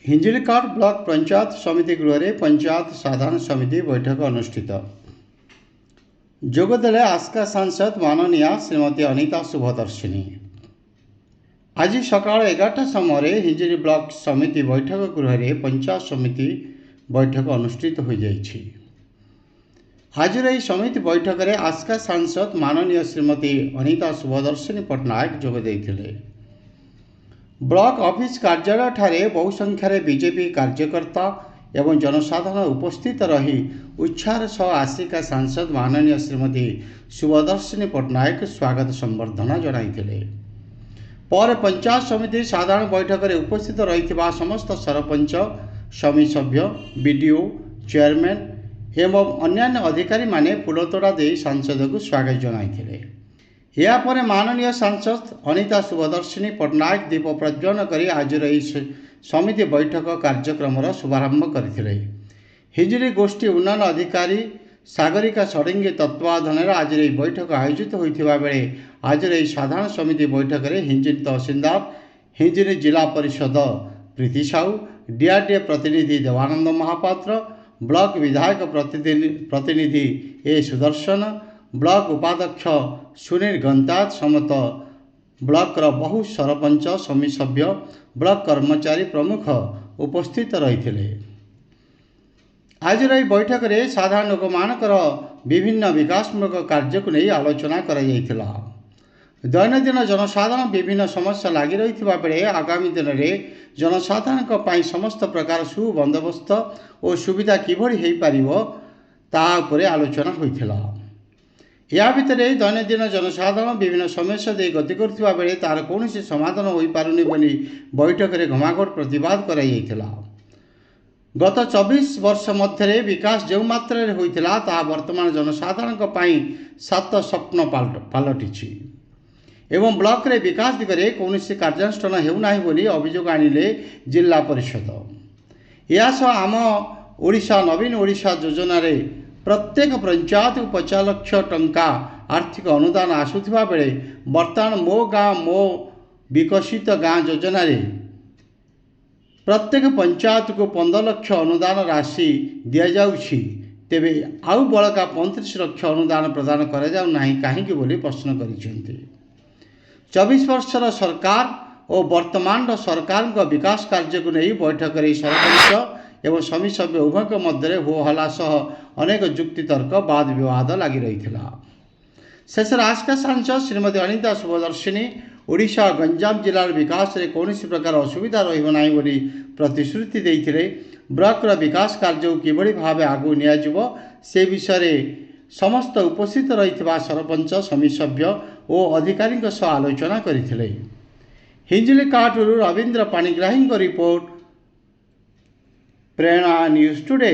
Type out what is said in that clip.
हिंजिलिकाट block panchayat समिति गृह में पंचायत साधारण समिति बैठक अनुष्ठित। जोगदेले आस्का सांसद माननीय श्रीमती अनिता शुभदर्शिनी। आज सकाल 11टा समय हिंजिली ब्लॉक समिति बैठक गृह में पंचायत समिति बैठक अनुष्ठित हो जाइछि। आज समिति बैठक में आस्का सांसद माननीय श्रीमती अनिता शुभदर्शिनी पट्टनायक जोग देइथिले। ब्लॉक ऑफिस कार्यालय ठारे बहु संख्यार बीजेपी कार्यकर्ता एवं जनसाधारण उपस्थित रही उत्साह सह आसिका सांसद माननीय श्रीमती शुभदर्शिनी पट्टनायक स्वागत संबर्धना जणाइथिले। पर पंचायत समिति साधारण बैठक में उपस्थित रही समस्त सरपंच समिति सभ्य बीडीओ चेयरमैन एवं अन्यान्य अधिकारी माने फूलतोड़ा दे सांसद को स्वागत जणाइथिले। यापर माननीय सांसद अनिता शुभदर्शिनी पट्टनायक दीप प्रज्वलन कर आज समिति बैठक कार्यक्रम शुभारंभ करथिले। हिंजिली गोष्ठी उन्नयन अधिकारी सागरिका षडंगी तत्वावधान आज बैठक आयोजित होता बेले आज साधारण समिति बैठक में हिंजिली तहसीलदार हिंजिली जिला परिषद प्रीति साहू डीआरडीए प्रतिनिधि देवानंद महापात्र ब्लॉक विधायक प्रतिनिधि ए सुदर्शन ब्लॉक उपाध्यक्ष सुनील गंताज समेत ब्लॉक बहु सरपंच समिति सभ्य ब्लॉक कर्मचारी प्रमुख उपस्थित रही। आज बैठक में साधारण लोक मानकर विभिन्न विकासमूलक कार्य को नहीं आलोचना कर दैनंदिन जनसाधारण विभिन्न समस्या लगी रही बेले आगामी दिन में जनसाधारण समस्त प्रकार सुबंदोबस्त और सुविधा किभली हो पारिबो ता उपरे आलोचना होइथिला। या भितर दैनंदिन जनसाधारण विभिन्न समस्या दे गति करथिबा बेले तार कौनसी समाधान हो पारुनी बोली बैठक में घमाघोट प्रतिवाद कराइथिला। गत 24 वर्ष मध्य विकास जो मात्रा होइथिला ता वर्तमान जनसाधारण सात स्वप्न पलटिछि एवं ब्लॉक रे विकास दिगरे कौनसी कार्यानुष्ठान हेउनाही बोली अभियोग आनिले जिला परिषद। या सह आम ओडिशा नवीन ओडिशा योजना रे प्रत्येक पंचायत को 50 लाख टंका आर्थिक अनुदान आसुथिबा बेले वर्तमान मो गाँव मो विकसित गाँव योजना रे प्रत्येक पंचायत को 15 लाख अनुदान राशि दि जाउछि। तेबे आउ बळका 35 लाख अनुदान प्रदान करा जाउ नाही काहेकि बोली प्रश्न करिसेंती। 24 वर्षर सरकार और वर्तमान सरकार का विकास कार्य को नहीं बैठक में सरपंच एवं समिति सभ्य उभय मध्य हो हल्ला सह अनेक जुक्ति तर्क वाद विवाद लगी रही। शेष आस्का सांसद श्रीमती अनिता शुभदर्शिनी ओडिशा गंजाम जिलार विकास में कौन प्रकार असुविधा रही बोली प्रतिश्रुति देते ब्लॉकर विकास कार्य किभली भाव आगू नियाजिबो से विषय समस्त उपस्थित रही सरपंच समिति सभ्य और अधिकारी सह आलोचना करथिले। हिंजिलिकाटरू रवींद्र पाणिग्राही रिपोर्ट प्रेरणा न्यूज टुडे।